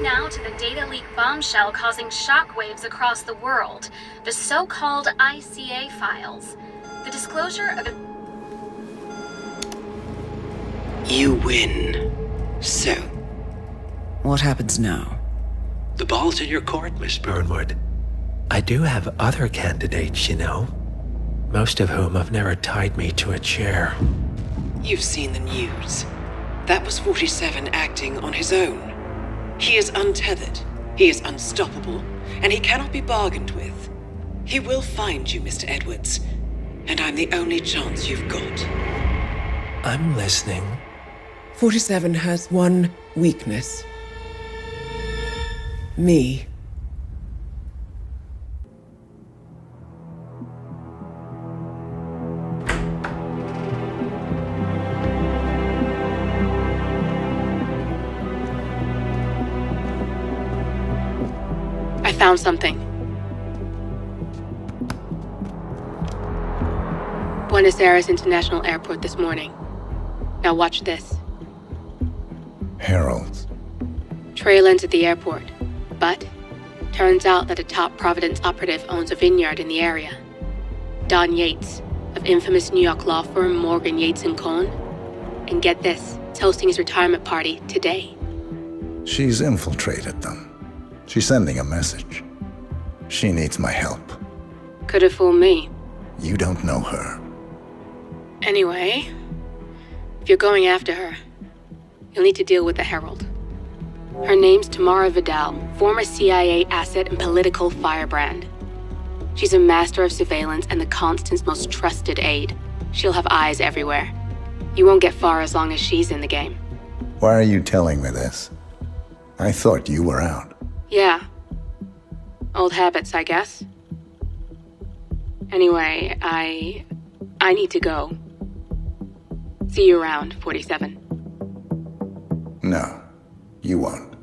now to the data leak bombshell causing shockwaves across the world, the so-called ICA files. The disclosure of... You win. So, what happens now? The ball's in your court, Miss Burnwood. I do have other candidates, you know. Most of whom have never tied me to a chair. You've seen the news. That was 47 acting on his own. He is untethered, he is unstoppable, and he cannot be bargained with. He will find you, Mr. Edwards, and I'm the only chance you've got. I'm listening. 47 has one weakness. Me. I found something. Buenos Aires International Airport this morning. Now watch this. Heralds. Trail ends at the airport, but turns out that a top Providence operative owns a vineyard in the area. Don Yates, of infamous New York law firm Morgan, Yates & Cohn. And get this, it's hosting his retirement party today. She's infiltrated them. She's sending a message. She needs my help. Could have fooled me. You don't know her. Anyway, if you're going after her, you'll need to deal with the Herald. Her name's Tamara Vidal, former CIA asset and political firebrand. She's a master of surveillance and the Constant's most trusted aide. She'll have eyes everywhere. You won't get far as long as she's in the game. Why are you telling me this? I thought you were out. Yeah. Old habits, I guess. Anyway, I need to go. See you around, 47. No, you won't.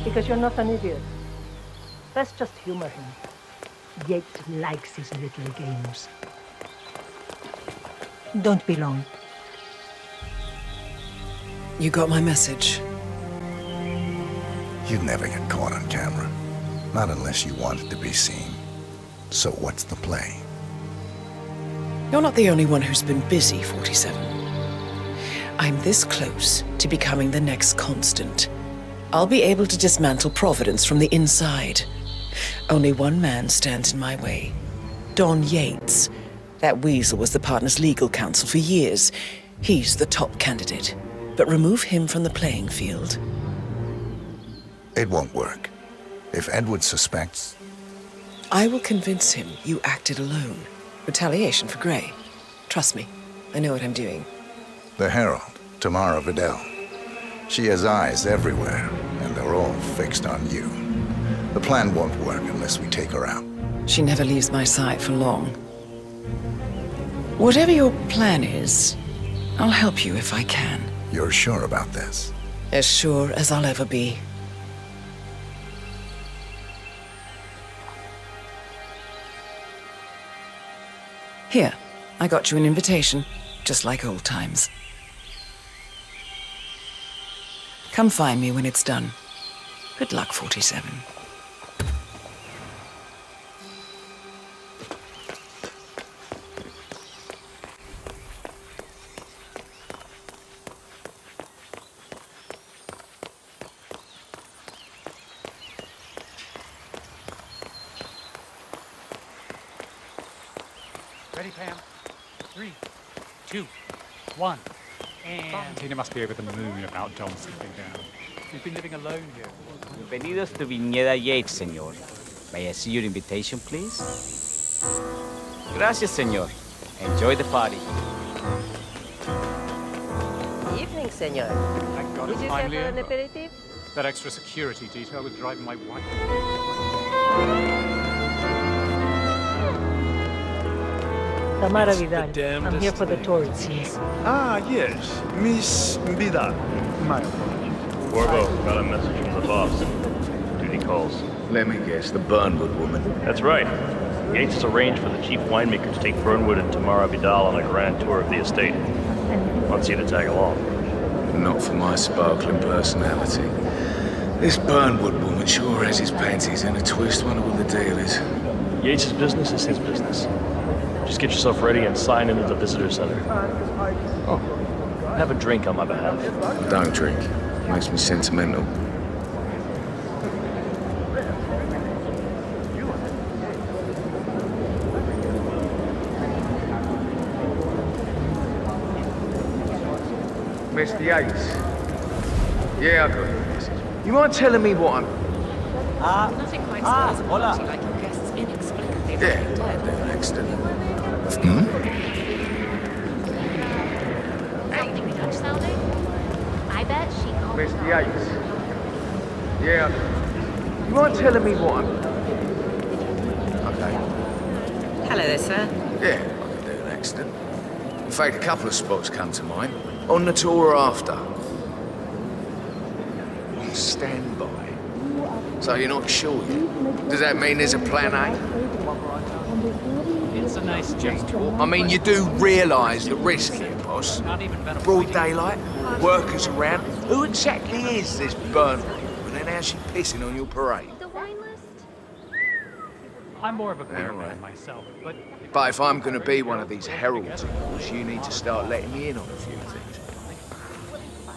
Because you're not an idiot. Let's just humor him. Yates likes his little games. Don't be long. You got my message. You'd never get caught on camera. Not unless you wanted to be seen. So what's the play? You're not the only one who's been busy, 47. I'm this close to becoming the next Constant. I'll be able to dismantle Providence from the inside. Only one man stands in my way. Don Yates. That weasel was the partner's legal counsel for years. He's the top candidate. But remove him from the playing field. It won't work. If Edward suspects... I will convince him you acted alone. Retaliation for Grey. Trust me, I know what I'm doing. The Herald, Tamara Vidal. She has eyes everywhere, and they're all fixed on you. The plan won't work unless we take her out. She never leaves my side for long. Whatever your plan is, I'll help you if I can. You're sure about this? As sure as I'll ever be. Here, I got you an invitation, just like old times. Come find me when it's done. Good luck, 47. Ready, Pam? 3, 2, 1. And Tina must be over the moon about John slipping down. We've been living alone here. Bienvenidos to Viñeda Yates, señor. May I see your invitation, please? Gracias, señor. Enjoy the party. Evening, senor. Thank God Did it's you finally get an over. aperitif? That extra security detail was driving my wife. Tamara Vidal. I'm here for the tourists. Ah, yes. Miss Vidal. My apologies. Corvo, got a message from the boss. Duty calls. Let me guess, the Burnwood woman. That's right. Yates has arranged for the chief winemaker to take Burnwood and Tamara Vidal on a grand tour of the estate. Wants you to tag along. Not for my sparkling personality. This Burnwood woman sure has his panties in a twist. Wonder what the deal is. Yates' business is his business. Just get yourself ready and sign into the visitor center. Oh, have a drink on my behalf. I don't drink. Makes me sentimental. Mr. Yates. Yeah, I got your message. You mind telling me what I'm... Nothing quite smells hola. like your guests inexplicably Yeah, an accident. Hmm? Something Dutch sounding? I bet she called Mr. Yates. Yeah. You mind telling me what I'm... Okay. Hello there, sir. Yeah, I could do an accident. In fact, a couple of spots come to mind. On the tour or after. On standby. So you're not sure yet? Does that mean there's a plan A? It's a nice gesture. I mean, you do realise the risk here, boss. Not even been Broad daylight, workers around. Who exactly is this Burnwood woman and how's she pissing on your parade? the wine list. I'm more of a beer Alright. man myself, but But if I'm going to be one of these heralds of yours, you need to start letting me in on a few things.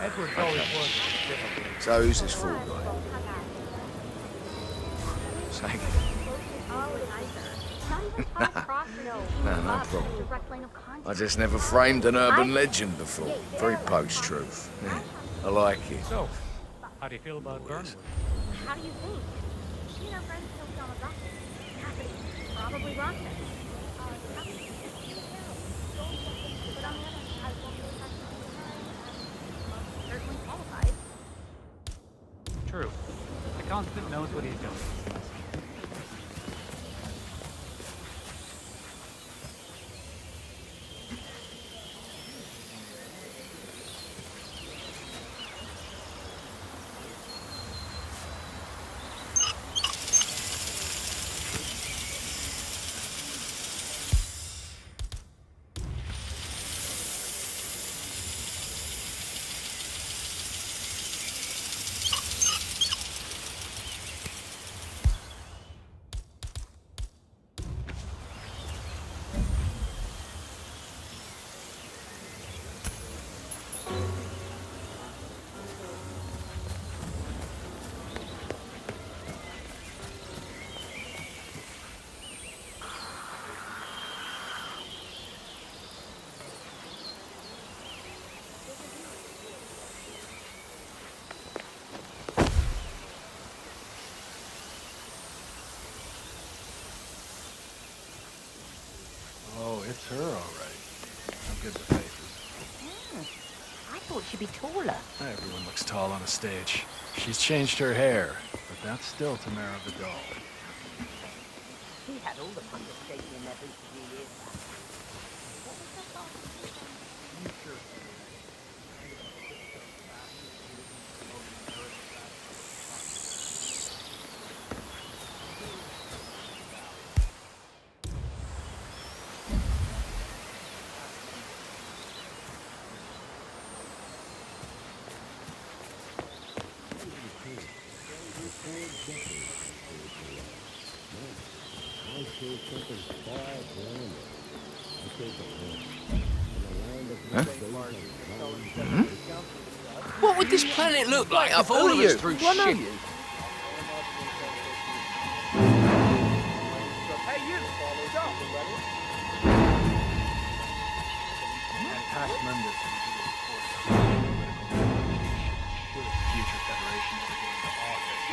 Edward's always worked differently. So who's this fool guy? Say again. No, no problem. I just never framed an urban legend before. Very post-truth. Yeah, I like it. So, how do you feel about Burnwood? How do you think? She and her friends still be on the docket. Cassidy, probably Rochester. But on the other hand, I won't really have to certainly qualified. True. The Constant knows what he's doing. Oh, it's her, all right. I'm good with faces. I thought she'd be taller. Everyone looks tall on a stage. She's changed her hair, but that's still Tamara Vidal. She had all the fun of taking in that interview years back. What would this planet look like if all of us threw shit? And past members of the should future Federation ever get into office.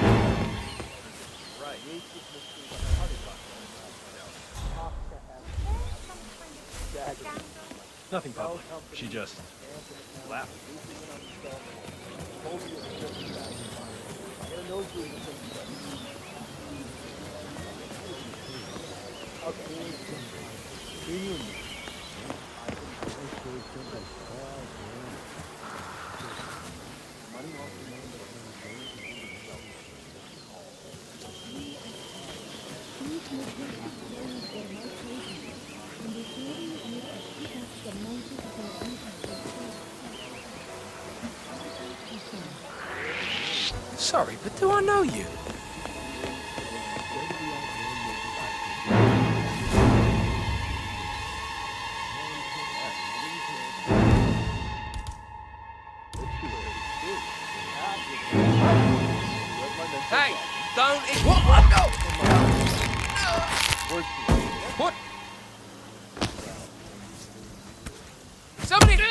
Nothing public. She just left. Sorry, but do I know you? Hey, don't... What? No! What? Somebody...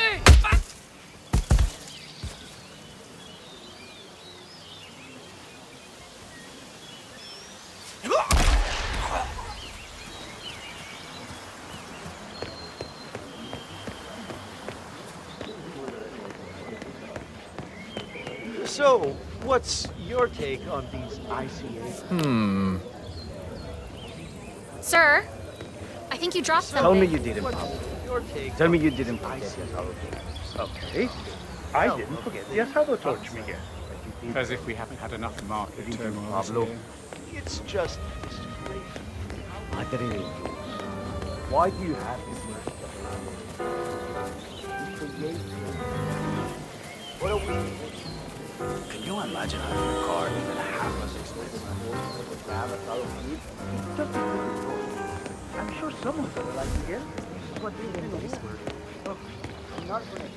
So, what's your take on these ICA? Sir, I think you dropped something. Tell me you didn't pop. Tell me you didn't forget your Okay. I didn't forget the asado torch, Miguel. As if we haven't had enough market turmoil. Pablo. It's just why do you have this much? What are we? Can you imagine having a car even half as expensive? I'm sure someone's gonna like Miguel. This is what they do. Look, I'm not gonna...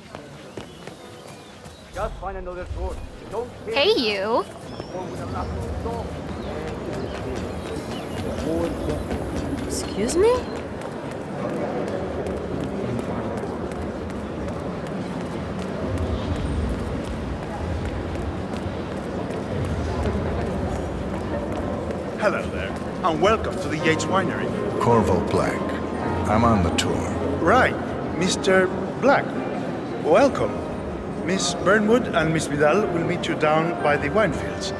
Just find another torch. Don't care. Hey, you. Or we'll knock the door. Excuse me? Hello there, and welcome to the Yates Winery. Corvo Black. I'm on the tour. Right, Mr. Black. Welcome. Miss Burnwood and Miss Vidal will meet you down by the wine fields.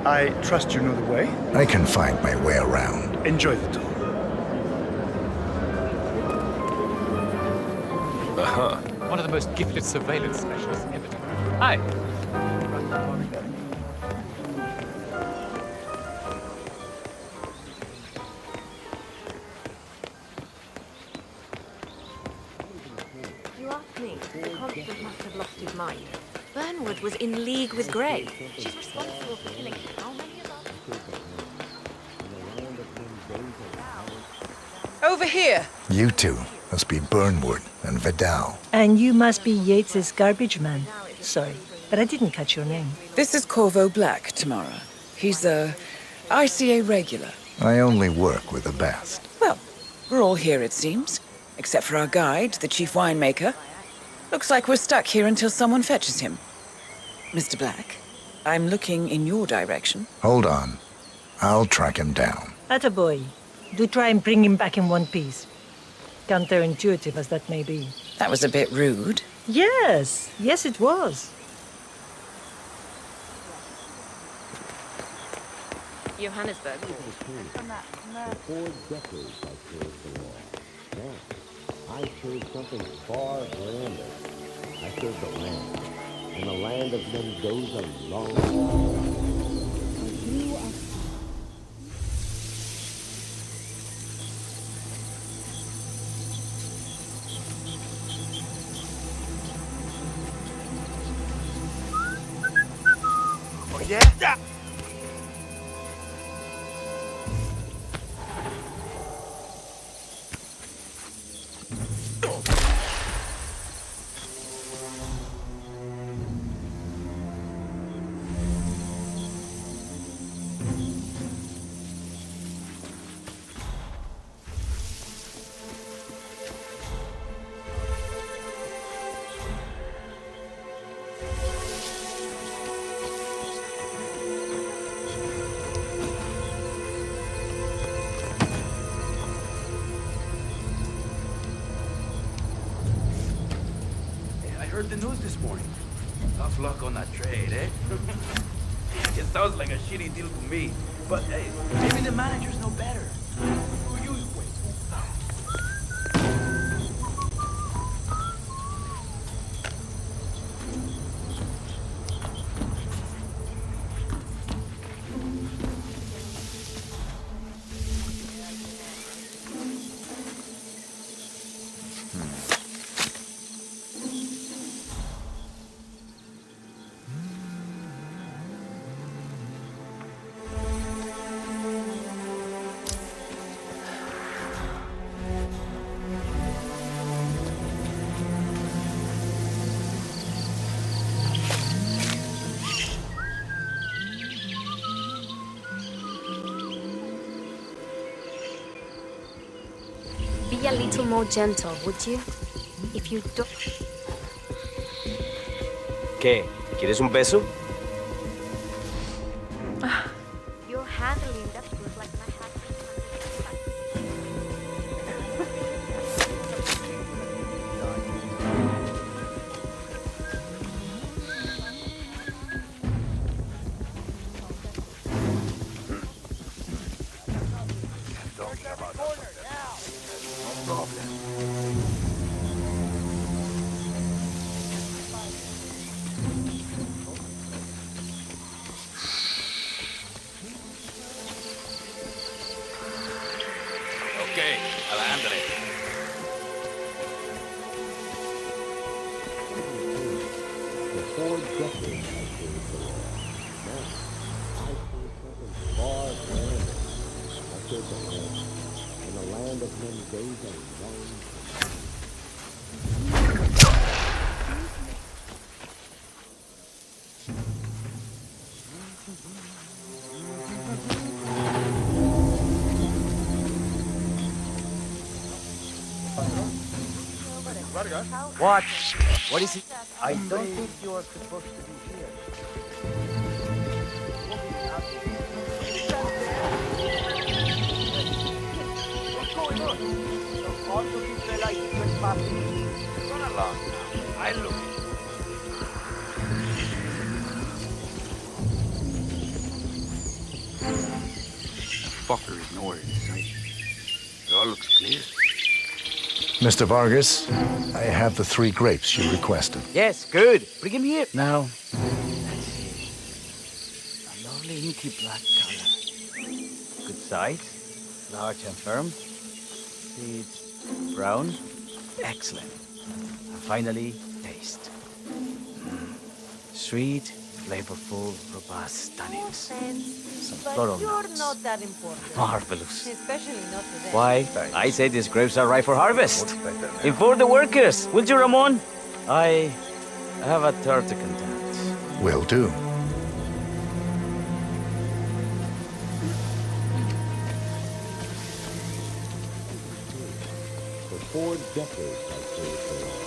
I trust you know the way. I can find my way around. Enjoy the tour. One of the most gifted surveillance specialists ever. Hi. You asked me. The constant must have lost his mind. Burnwood was in league with Grey. She's responsible for killing how many of us? Over here. You two must be Burnwood and Vidal. And you must be Yates's garbage man. Sorry, but I didn't catch your name. This is Corvo Black, Tamara. He's a ICA regular. I only work with the best. Well, we're all here, it seems. Except for our guide, the chief winemaker. Looks like we're stuck here until someone fetches him. Mr. Black, I'm looking in your direction. Hold on. I'll track him down. Attaboy. Do try and bring him back in one piece. Counterintuitive as that may be. That was a bit rude. Yes, yes it was. Johannesburg. I chose something far grander. I chose the land. And the land of Mendoza long. Oh yeah? I heard the news this morning. Tough luck on that trade, eh? It sounds like a shitty deal to me. But hey, maybe the managers know better. Who you wait? Be a little more gentle, would you? If you don't... ¿Qué? ¿Quieres un beso? You're handling that food like my hat. Okay, adelante. For 4 decades I served the law. Now, I serve something far grander. I serve the land. In the land of men days are long. What? What is it? I don't think you are supposed to be here. What's going on? Some awful Israelites trespassing. Run along now. I look. Fucker ignored his sight. It all looks clear. Mr. Vargas, I have the 3 grapes you requested. Yes, good. Bring him here. Now, let's see. A lovely inky black color. Good size. Large and firm. Seeds brown. Excellent. And finally, taste. Sweet, flavorful, robust tannins. Some floral You're notes. not that important. Marvelous. Especially not today. Why? I say these grapes are ripe for harvest. Inform the workers, will you, Ramon? I have a third to contact. Will do. For 4 decades I served the law.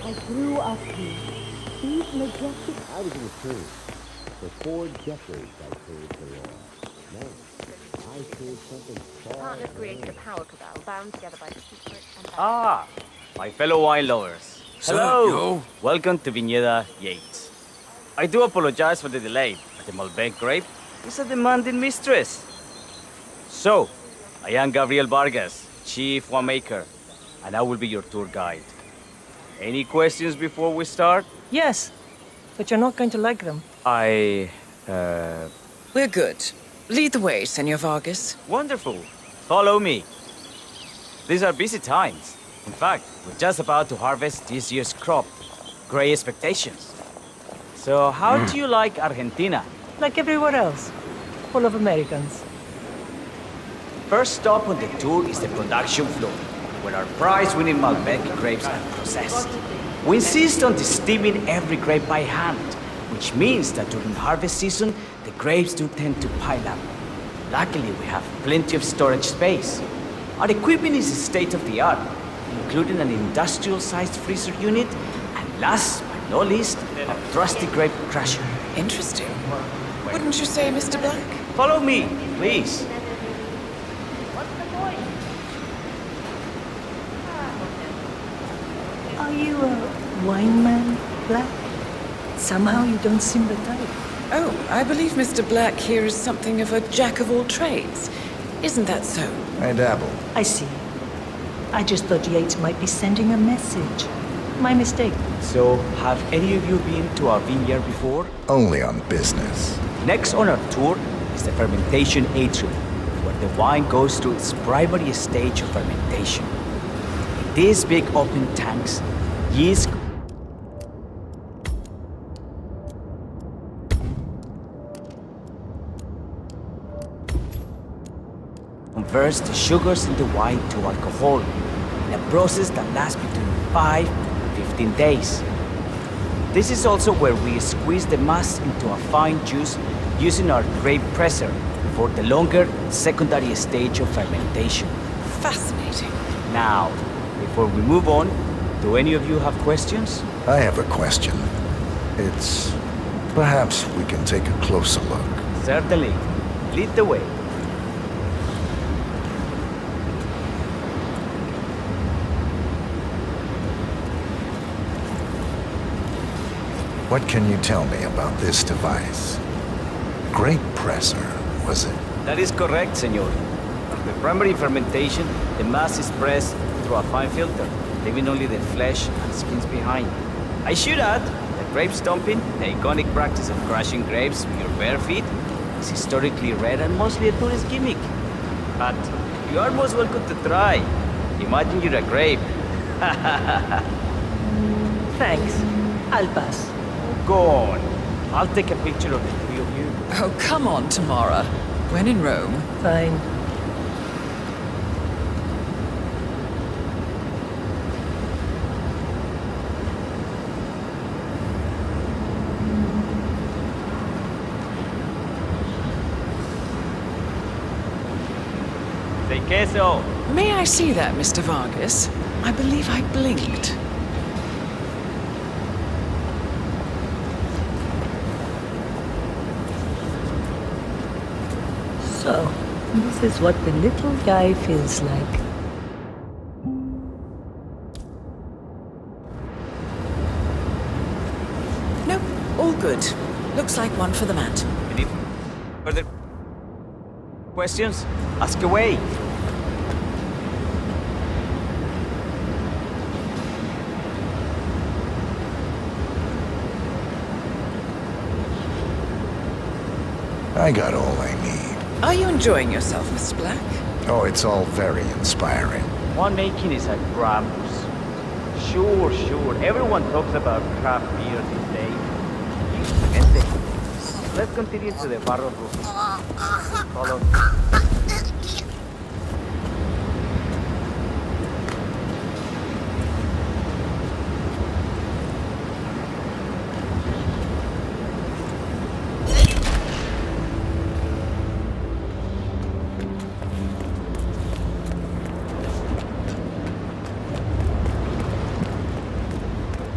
I grew up here. These majestic... I was in the service. For 4 decades I served the law. Now, I serve something far... Partners created a power cabal bound together by the secret and... Ah, my fellow wine lovers. Hello. Welcome to Viñeda Yates. I do apologize for the delay, but the Malbec grape is a demanding mistress. So, I am Gabriel Vargas, Chief Winemaker, and I will be your tour guide. Any questions before we start? Yes, but you're not going to like them. We're good. Lead the way, Senor Vargas. Wonderful. Follow me. These are busy times. In fact, we're just about to harvest this year's crop. Great expectations. So, how do you like Argentina? Like everywhere else. Full of Americans. First stop on the tour is the production floor, where our prize-winning Malbec grapes are processed. We insist on steaming every grape by hand, which means that during harvest season, the grapes do tend to pile up. Luckily, we have plenty of storage space. Our equipment is state-of-the-art, including an industrial-sized freezer unit, and last but no least a trusty grape crusher. Interesting. Wouldn't you say, Mr. Black? Follow me, please. Are you a wine man, Black? Somehow you don't seem the type. Oh, I believe Mr. Black here is something of a jack of all trades. Isn't that so? I dabble. I see. I just thought Yates might be sending a message. My mistake. So, have any of you been to our vineyard before? Only on business. Next on our tour is the fermentation atrium, where the wine goes through its primary stage of fermentation. In these big open tanks, yeast converts the sugars in the wine to alcohol in a process that lasts between 5 and 15 days. This is also where we squeeze the mass into a fine juice using our grape presser for the longer secondary stage of fermentation. Fascinating. Now, before we move on, do any of you have questions? I have a question. It's... perhaps we can take a closer look. Certainly. Lead the way. What can you tell me about this device? Grape presser, was it? That is correct, senor. After primary fermentation, the mass is pressed through a fine filter, leaving only the flesh and skins behind. I should add that grape stomping, the iconic practice of crushing grapes with your bare feet, is historically rare and mostly a tourist gimmick. But you are most welcome to try. Imagine you're a grape. Thanks. I'll pass. Go on. I'll take a picture of the three of you. Oh, come on, Tamara. When in Rome. Fine. Say queso. May I see that, Mr. Vargas? I believe I blinked. So, this is what the little guy feels like. Nope, all good. Looks like one for the mat. Any further questions? Ask away. I got all I need. Are you enjoying yourself, Mr. Black? Oh, it's all very inspiring. Winemaking is a grammars. Sure. Everyone talks about craft beer these days. Let's continue to the barrel room. Follow.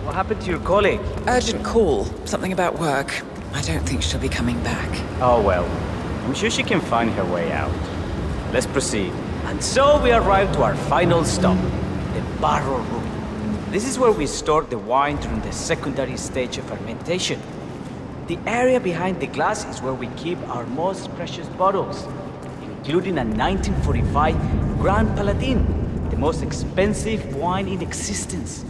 What happened to your colleague? Urgent call. Something about work. I don't think she'll be coming back. Oh well, I'm sure she can find her way out. Let's proceed. And so we arrive to our final stop, the barrel room. This is where we store the wine during the secondary stage of fermentation. The area behind the glass is where we keep our most precious bottles, including a 1945 Grand Paladin, the most expensive wine in existence.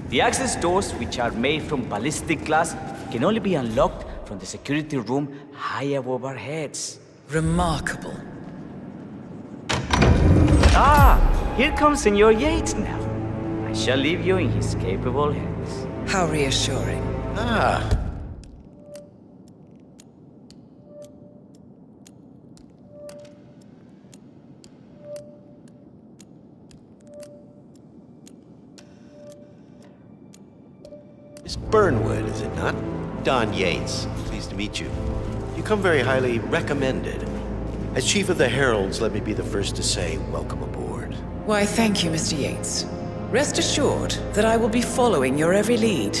The access doors, which are made from ballistic glass, can only be unlocked from the security room high above our heads. Remarkable. Ah, here comes Senor Yates now. I shall leave you in his capable hands. How reassuring. Ah. Miss Burnwood, is it not? Don Yates. Pleased to meet you. You come very highly recommended. As Chief of the Heralds, let me be the first to say welcome aboard. Why, thank you, Mr. Yates. Rest assured that I will be following your every lead.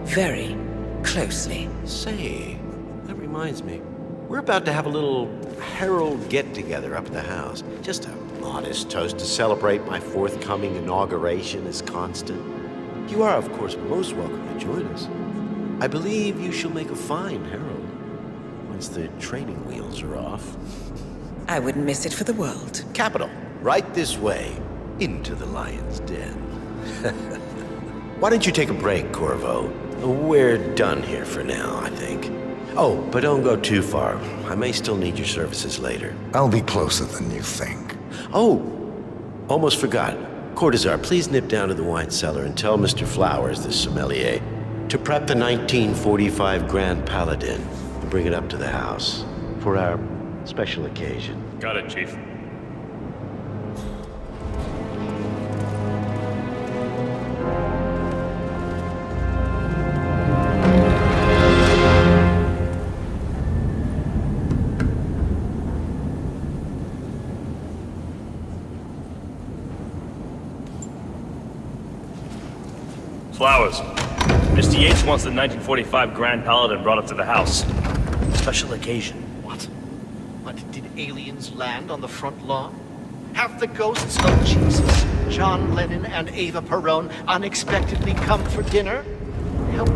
very closely. Say, that reminds me. We're about to have a little Herald get-together up at the house. Just a modest toast to celebrate my forthcoming inauguration as Constant. You are, of course, most welcome to join us. I believe you shall make a fine Herald, once the training wheels are off. I wouldn't miss it for the world. Capital. Right this way, into the lion's den. Why don't you take a break, Corvo? We're done here for now, I think. Oh, but don't go too far. I may still need your services later. I'll be closer than you think. Oh, almost forgot. Cortazar, please nip down to the wine cellar and tell Mr. Flowers, the sommelier, to prep the 1945 Grand Paladin and bring it up to the house for our special occasion. Got it, Chief. Flowers. Mr. Yates wants the 1945 Grand Paladin brought up to the house. Special occasion. What? What, did aliens land on the front lawn? Have the ghosts of Jesus, John Lennon, and Eva Perón unexpectedly come for dinner? Help.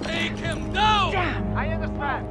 Take him down! Damn! I understand.